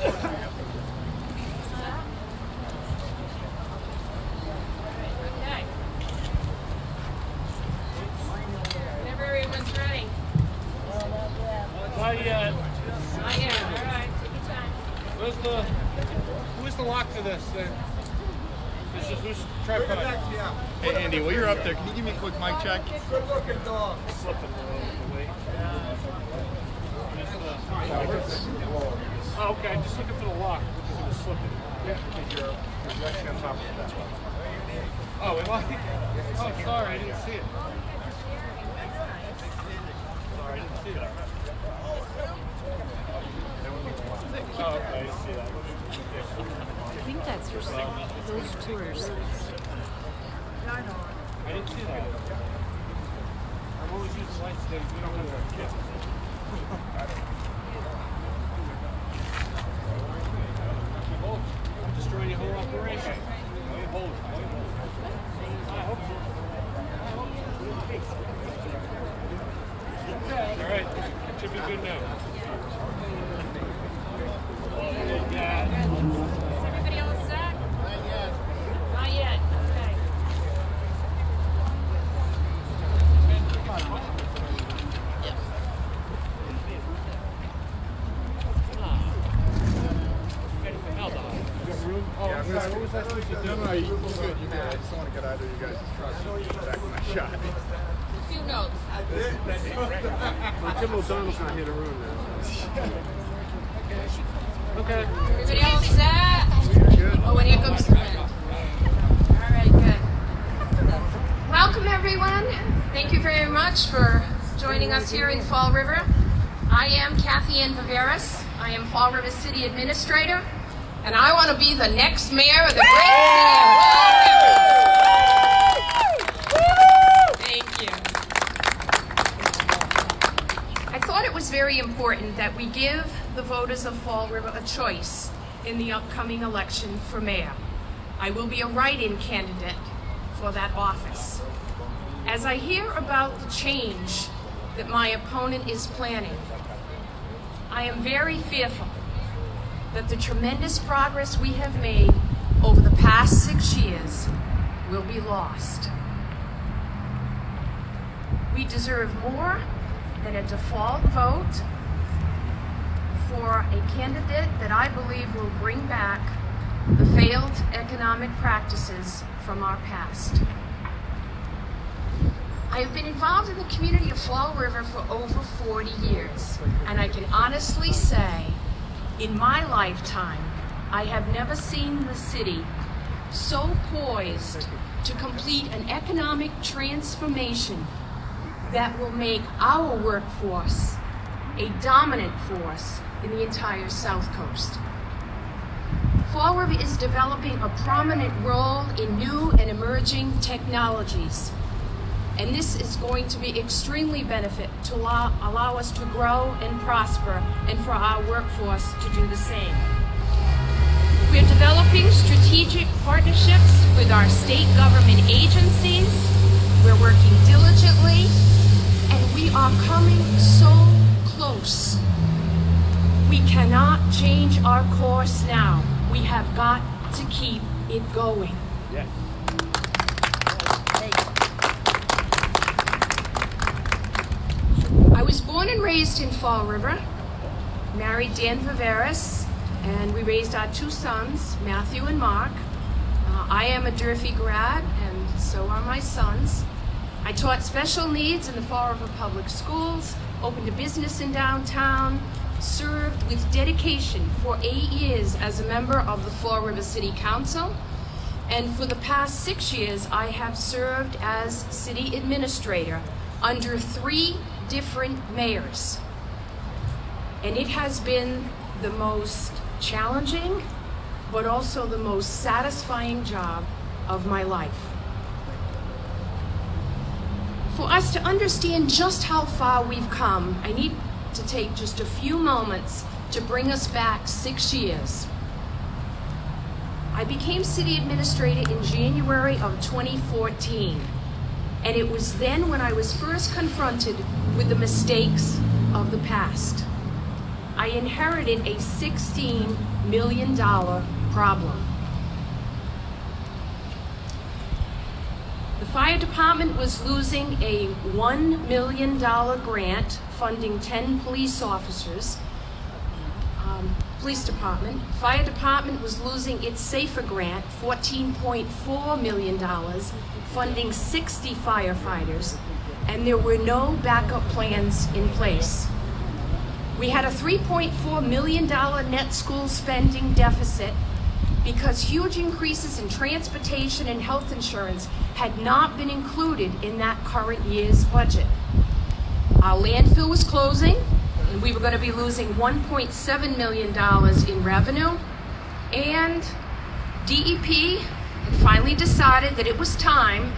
Whenever everyone's ready. Not yet. Not yet. All right. Take your time. Who's the lock for this thing? Who's tripod? Hey Andy, while you're up there, can you give me a quick mic check? Good looking dog. Slipping a little bit. Oh, okay. Just looking for the lock because it was slipping. Yeah. You're actually on top of it. That's why. Oh, am I? Oh, sorry. I didn't see it. Sorry, I didn't see that. Oh, okay. I didn't see that. I think that's your son. Those two are sons. I didn't see that. I'm always using lights today. We don't have a kid. I'm destroying your whole operation. I hope so. All right. Should be good now. Yeah. Is everybody all set? Not yet. Okay. What was I supposed to do? No, you're good. You're good. I just don't want to get either of you guys' trust back when I shot. A few notes. Well, Tim O'Donnell's not here to ruin that. Okay. Everybody all set? Good. Oh, and here comes the wind. All right, good. Welcome, everyone. Thank you very much for joining us here in Fall River. I am Cathy Ann Viveiros. I am Fall River City Administrator, and I want to be the next mayor of the great city of Fall River. Thank you. I thought it was very important that we give the voters of Fall River a choice in the upcoming election for mayor. I will be a write-in candidate for that office. As I hear about the change that my opponent is planning, I am very fearful that the tremendous progress we have made over the past 6 years will be lost. We deserve more than a default vote for a candidate that I believe will bring back the failed economic practices from our past. I have been involved in the community of Fall River for over 40 years, and I can honestly say, in my lifetime, I have never seen the city so poised to complete an economic transformation that will make our workforce a dominant force in the entire South Coast. Fall River is developing a prominent role in new and emerging technologies, and this is going to be extremely benefit to allow us to grow and prosper, and for our workforce to do the same. We're developing strategic partnerships with our state government agencies. We're working diligently, and we are coming so close. We cannot change our course now. We have got to keep it going. Yes. I was born and raised in Fall River, married Dan Viveiros, and we raised our two sons, Matthew and Mark. I am a Durfee grad, and so are my sons. I taught special needs in the Fall River Public Schools, opened a business in downtown, served with dedication for 8 years as a member of the Fall River City Council, and for the past 6 years I have served as city administrator under 3 different mayors. And it has been the most challenging, but also the most satisfying job of my life. For us to understand just how far we've come, I need to take just a few moments to bring us back 6 years. I became city administrator in January of 2014, and it was then when I was first confronted with the mistakes of the past. I inherited a $16 million problem. The fire department was losing a $1 million grant funding 10 police officers. Police department. Fire department was losing its SAFER grant, $14.4 million, funding 60 firefighters, and there were no backup plans in place. We had a $3.4 million net school spending deficit because huge increases in transportation and health insurance had not been included in that current year's budget. Our landfill was closing, and we were going to be losing $1.7 million in revenue, and DEP had finally decided that it was time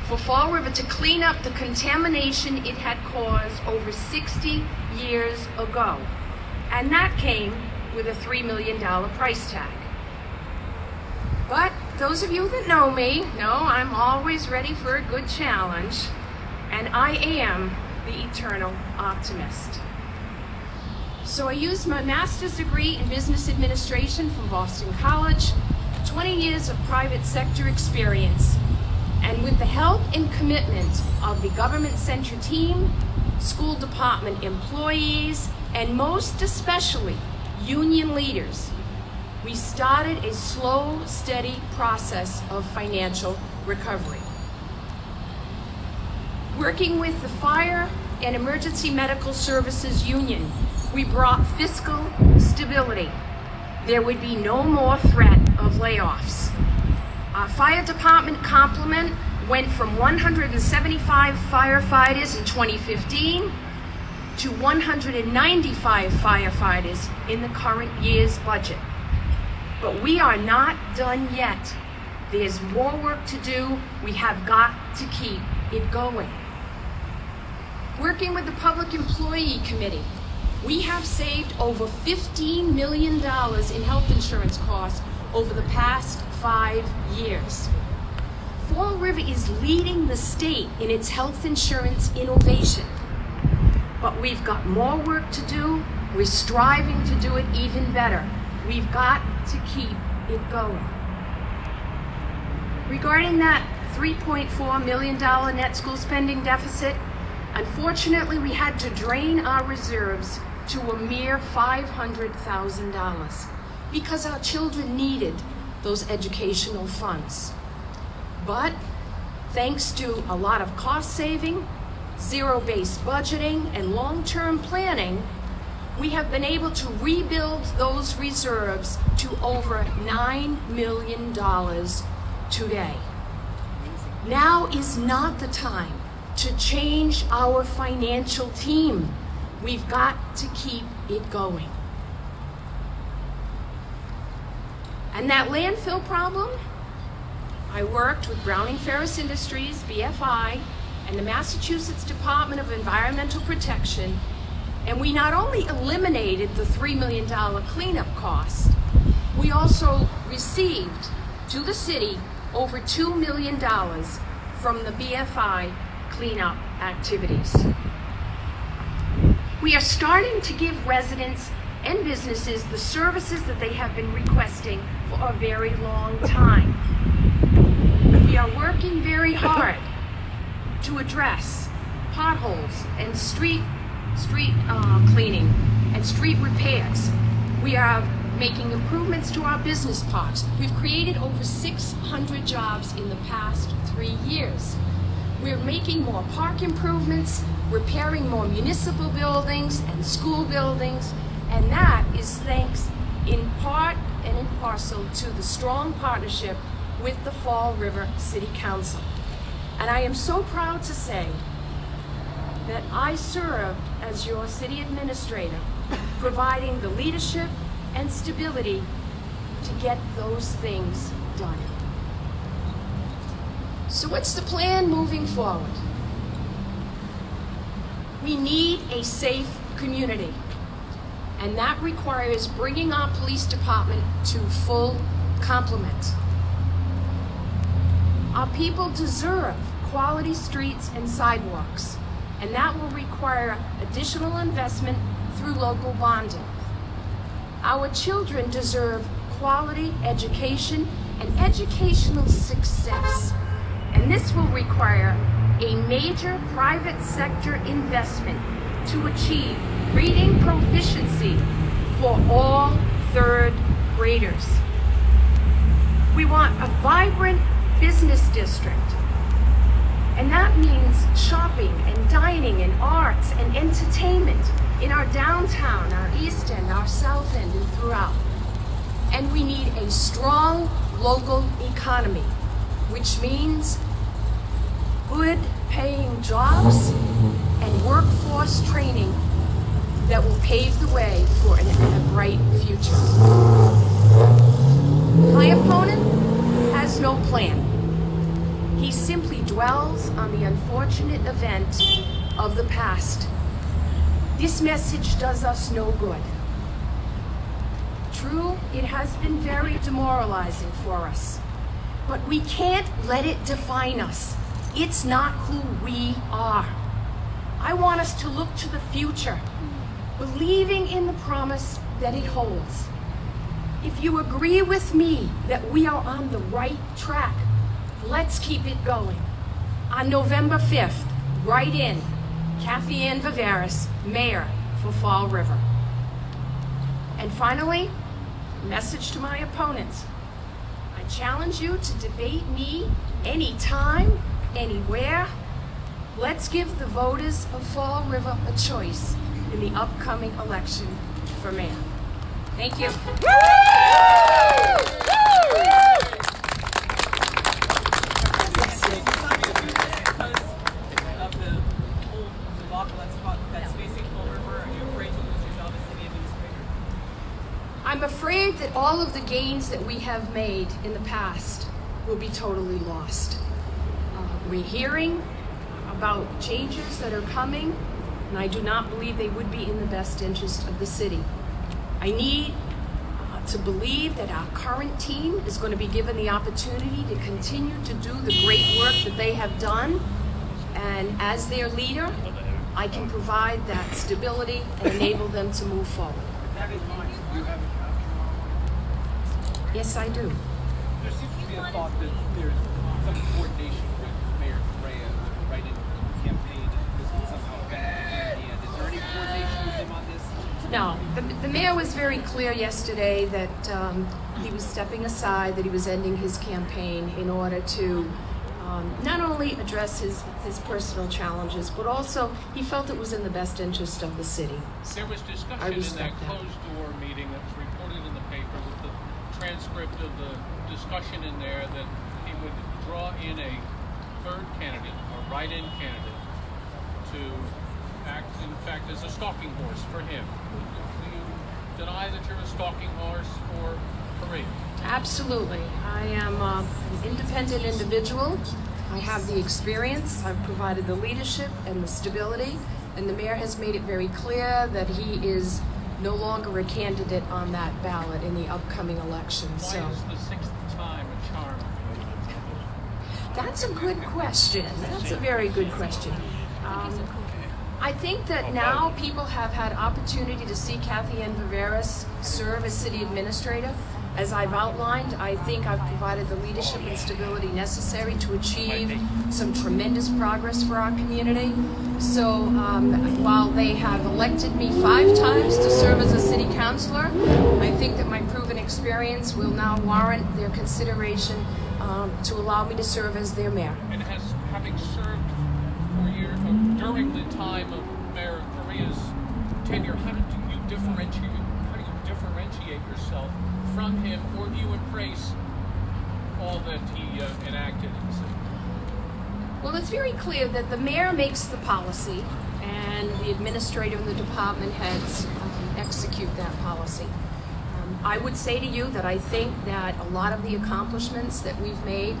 for Fall River to clean up the contamination it had caused over 60 years ago. And that came with a $3 million price tag. But those of you that know me know I'm always ready for a good challenge, and I am the eternal optimist. So I used my master's degree in business administration from Boston College, 20 years of private sector experience, and with the help and commitment of the government center team, school department employees, and most especially union leaders, we started a slow, steady process of financial recovery. Working with the Fire and Emergency Medical Services Union, we brought fiscal stability. There would be no more threat of layoffs. Our fire department complement went from 175 firefighters in 2015 to 195 firefighters in the current year's budget. But we are not done yet. There's more work to do. We have got to keep it going. Working with the Public Employee Committee, we have saved over $15 million in health insurance costs over the past 5 years. Fall River is leading the state in its health insurance innovation. But we've got more work to do. We're striving to do it even better. We've got to keep it going. Regarding that $3.4 million net school spending deficit, unfortunately, we had to drain our reserves to a mere $500,000 because our children needed those educational funds. But thanks to a lot of cost saving, zero-based budgeting, and long-term planning, we have been able to rebuild those reserves to over $9 million today. Now is not the time to change our financial team. We've got to keep it going. And that landfill problem, I worked with Browning Ferris Industries, BFI, and the Massachusetts Department of Environmental Protection, and we not only eliminated the $3 million cleanup cost, we also received to the city over $2 million from the BFI cleanup activities. We are starting to give residents and businesses the services that they have been requesting for a very long time. We are working very hard to address potholes and street cleaning and street repairs. We are making improvements to our business parks. We've created over 600 jobs in the past 3 years. We're making more park improvements, repairing more municipal buildings and school buildings, and that is thanks in part and in parcel to the strong partnership with the Fall River City Council. And I am so proud to say that I served as your city administrator, providing the leadership and stability to get those things done. So what's the plan moving forward? We need a safe community, and that requires bringing our police department to full complement. Our people deserve quality streets and sidewalks, and that will require additional investment through local bonding. Our children deserve quality education and educational success. And this will require a major private sector investment to achieve reading proficiency for all third graders. We want a vibrant business district. And that means shopping and dining and arts and entertainment in our downtown, our east end, our south end, and throughout. And we need a strong local economy, which means good paying jobs and workforce training that will pave the way for a bright future. My opponent has no plan. He simply dwells on the unfortunate event of the past. This message does us no good. True, it has been very demoralizing for us, but we can't let it define us. It's not who we are. I want us to look to the future, believing in the promise that it holds. If you agree with me that we are on the right track, let's keep it going. On November 5th, write in Cathy Ann Viveiros, Mayor for Fall River. And finally, message to my opponents. I challenge you to debate me anytime, anywhere. Let's give the voters of Fall River a choice in the upcoming election for mayor. Thank you. I'm afraid that all of the gains that we have made in the past will be totally lost. We're hearing about changes that are coming, and I do not believe they would be in the best interest of the city. I need to believe that our current team is going to be given the opportunity to continue to do the great work that they have done, and as their leader, I can provide that stability and enable them to move forward. Yes, I do. There seems to be a thought that there's some coordination with Mayor Correia with the write-in campaign. This is somehow bad. Is there any coordination with him on this? No. The mayor was very clear yesterday that he was stepping aside, that he was ending his campaign in order to not only address his personal challenges, but also he felt it was in the best interest of the city. There was discussion in that closed-door meeting that was reported in the paper with the transcript of the discussion in there that he would draw in a third candidate, a write-in candidate, to act, in fact, as a stalking horse for him. Do you deny that you're a stalking horse for Correia? Absolutely. I am an independent individual. I have the experience. I've provided the leadership and the stability, and the mayor has made it very clear that he is no longer a candidate on that ballot in the upcoming election. Why is the sixth time a charm? That's a good question. That's a very good question. I think that now people have had opportunity to see Cathy Ann Viveiros serve as city administrator. As I've outlined, I think I've provided the leadership and stability necessary to achieve some tremendous progress for our community. So while they have elected me 5 times to serve as a city councilor, I think that my proven experience will now warrant their consideration to allow me to serve as their mayor. And having served for years, during the time of Mayor Correia's tenure, how do you differentiate yourself from him, or do you embrace all that he enacted in the city? Well, it's very clear that the mayor makes the policy and the administrator and the department heads execute that policy. I would say to you that I think that a lot of the accomplishments that we've made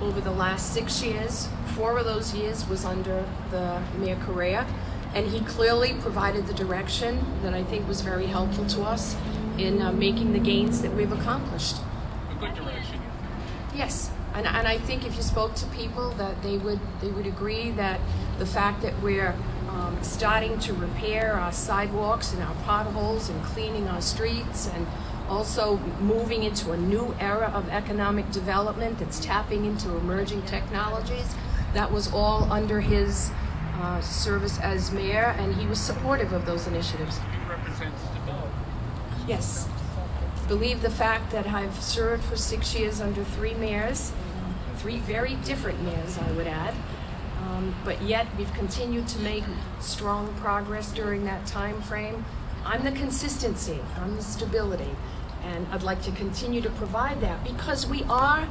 over the last 6 years, 4 of those years was under the Mayor Correia, and he clearly provided the direction that I think was very helpful to us in making the gains that we've accomplished. A good direction. Yes, and I think if you spoke to people, that they would agree that the fact that we're starting to repair our sidewalks and our potholes and cleaning our streets, and also moving into a new era of economic development that's tapping into emerging technologies. That was all under his service as mayor, and he was supportive of those initiatives. He represents stability. Yes. Believe the fact that I've served for 6 years under 3 mayors, 3 very different mayors, I would add, but yet we've continued to make strong progress during that time frame. I'm the consistency, I'm the stability, and I'd like to continue to provide that because we are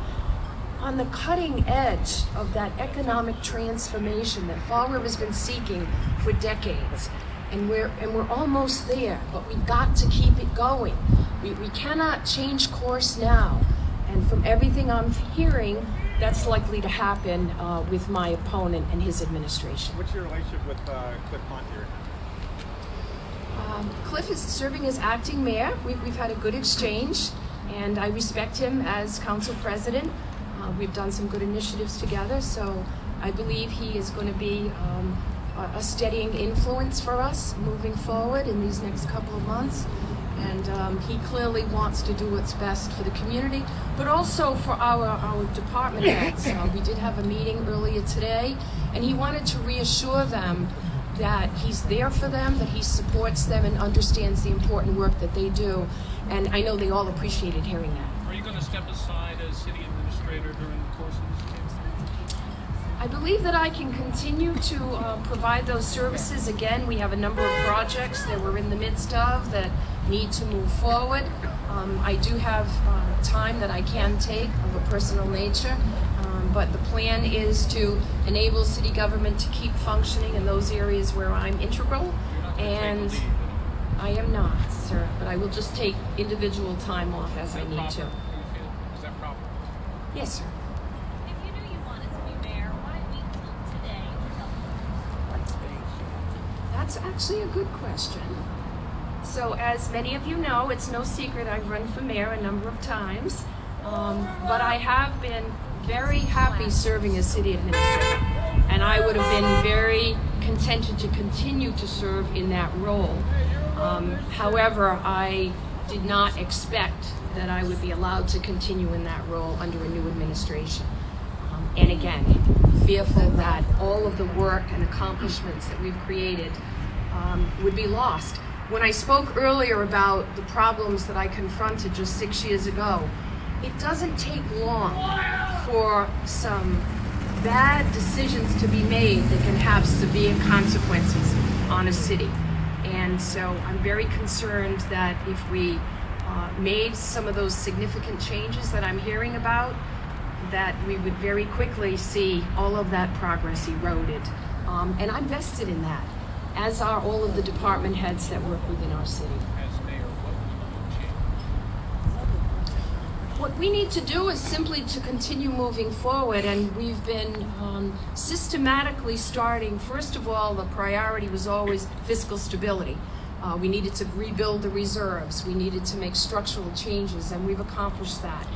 on the cutting edge of that economic transformation that Fall River's been seeking for decades. And we're almost there, but we've got to keep it going. We cannot change course now. And from everything I'm hearing, that's likely to happen with my opponent and his administration. What's your relationship with Cliff Montier? Cliff is serving as acting mayor. We've had a good exchange, and I respect him as council president. We've done some good initiatives together, so I believe he is going to be a steadying influence for us moving forward in these next couple of months. And he clearly wants to do what's best for the community, but also for our department heads. We did have a meeting earlier today, and he wanted to reassure them that he's there for them, that he supports them and understands the important work that they do. And I know they all appreciated hearing that. Are you going to step aside as city administrator during the course of this campaign? I believe that I can continue to provide those services. Again, we have a number of projects that we're in the midst of that need to move forward. I do have time that I can take of a personal nature, but the plan is to enable city government to keep functioning in those areas where I'm integral. And I am not, sir, but I will just take individual time off as I need to. Is that proper? Yes, sir. If you knew you wanted to be mayor, why wait till today to That's actually a good question. So as many of you know, it's no secret I've run for mayor a number of times, but I have been very happy serving as city administrator, and I would have been very contented to continue to serve in that role. However, I did not expect that I would be allowed to continue in that role under a new administration. And again, fearful that all of the work and accomplishments that we've created would be lost. When I spoke earlier about the problems that I confronted just 6 years ago, it doesn't take long for some bad decisions to be made that can have severe consequences on a city. And so I'm very concerned that if we made some of those significant changes that I'm hearing about, that we would very quickly see all of that progress eroded. And I'm vested in that, as are all of the department heads that work within our city. As mayor, what would you change? What we need to do is simply to continue moving forward, and we've been systematically starting. First of all, the priority was always fiscal stability. We needed to rebuild the reserves. We needed to make structural changes, and we've accomplished that.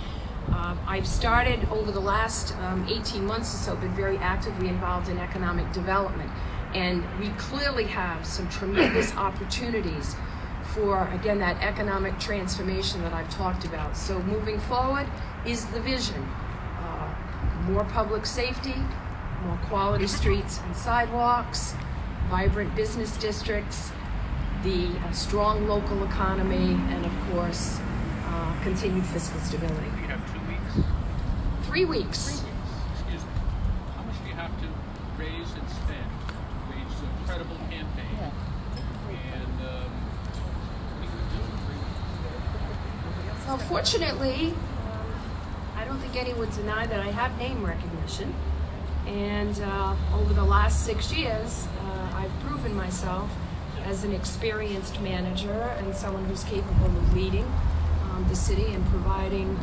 I've started over the last 18 months or so, been very actively involved in economic development. And we clearly have some tremendous opportunities for, again, that economic transformation that I've talked about. So moving forward is the vision. More public safety, more quality streets and sidewalks, vibrant business districts, the strong local economy, and of course, continued fiscal stability. You have 2 weeks? 3 weeks. Excuse me. How much do you have to raise and spend to wage a credible campaign? And what are you going to do in 3 weeks? Well, fortunately, I don't think anyone would deny that I have name recognition. And over the last 6 years, I've proven myself as an experienced manager and someone who's capable of leading the city and providing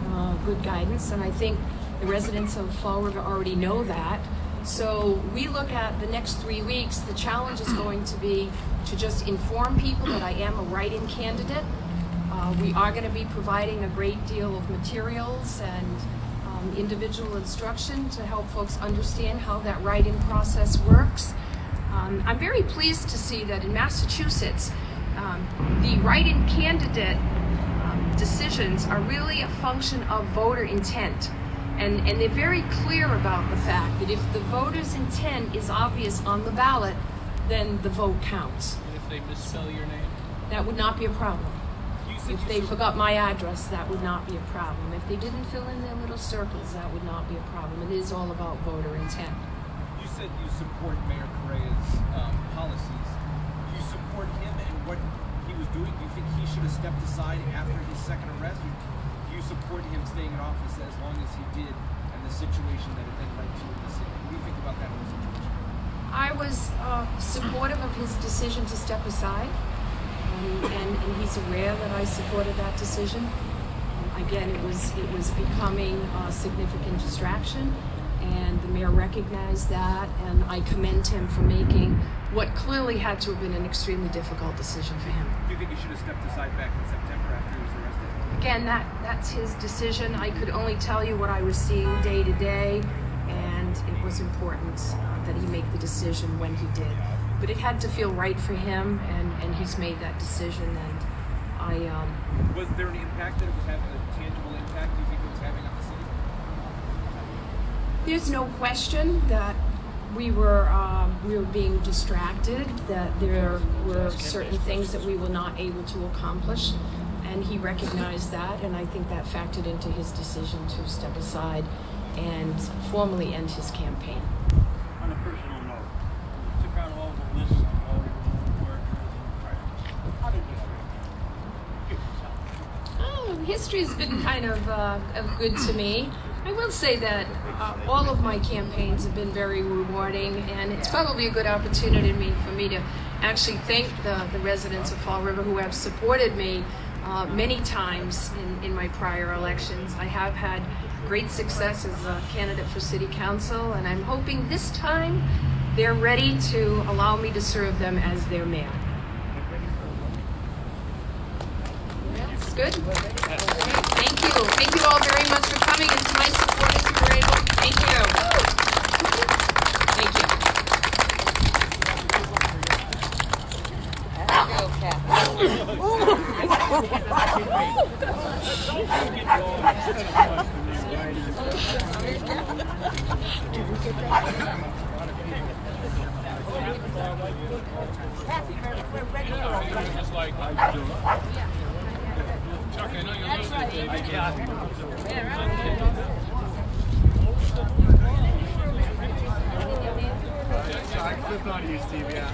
good guidance. And I think the residents of Fall River already know that. So we look at the next 3 weeks. The challenge is going to be to just inform people that I am a write-in candidate. We are going to be providing a great deal of materials and individual instruction to help folks understand how that write-in process works. I'm very pleased to see that in Massachusetts, the write-in candidate decisions are really a function of voter intent. And they're very clear about the fact that if the voter's intent is obvious on the ballot, then the vote counts. And if they misspell your name? That would not be a problem. You said If you they su- forgot my address, that would not be a problem. If they didn't fill in their little circles, that would not be a problem. It is all about voter intent. You said you support Mayor Correia's policies. Do you support him and what he was doing? Do you think he should have stepped aside after his second arrest? Or do you support him staying in office as long as he did and the situation that it then led to in the city? What do you think about that whole situation? I was supportive of his decision to step aside, and he's aware that I supported that decision. Again, it was becoming a significant distraction, and the mayor recognized that, and I commend him for making what clearly had to have been an extremely difficult decision for him. Do you think he should have stepped aside back in September after he was arrested? Again, that's his decision. I could only tell you what I was seeing day to day, and it was important that he make the decision when he did. But it had to feel right for him, and he's made that decision, and Was there an impact that it was having, a tangible impact, do you think it was having on the city? there's no question that we were being distracted, that there were certain things that we were not able to accomplish, and he recognized that, and I think that factored into his decision to step aside and formally end his campaign. On a personal note, you took out all the lists of all your workers and friends. How did you feel? Give yourself. Oh, history has been kind of good to me. I will say that all of my campaigns have been very rewarding, and it's probably a good opportunity for me to actually thank the residents of Fall River who have supported me many times in my prior elections. I have had great success as a candidate for city council, and I'm hoping this time they're ready to allow me to serve them as their mayor. That's good. Thank you. Thank you all very much for coming, and to my supporters who were able. Thank you. Thank you. Just like Chuck, I know you're losing, baby. I clipped on you, Steve, yeah.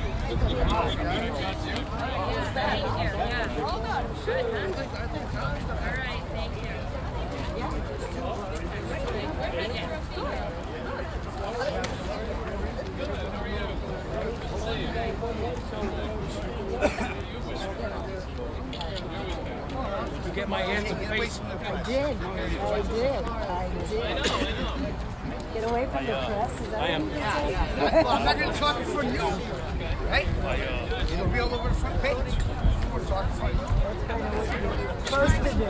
To get my hands and face. I did. Get away from the press. Is that I am. Well, I'm not going to talk for you, right? It'll be all over the front page. We're talking for you. supposed to do?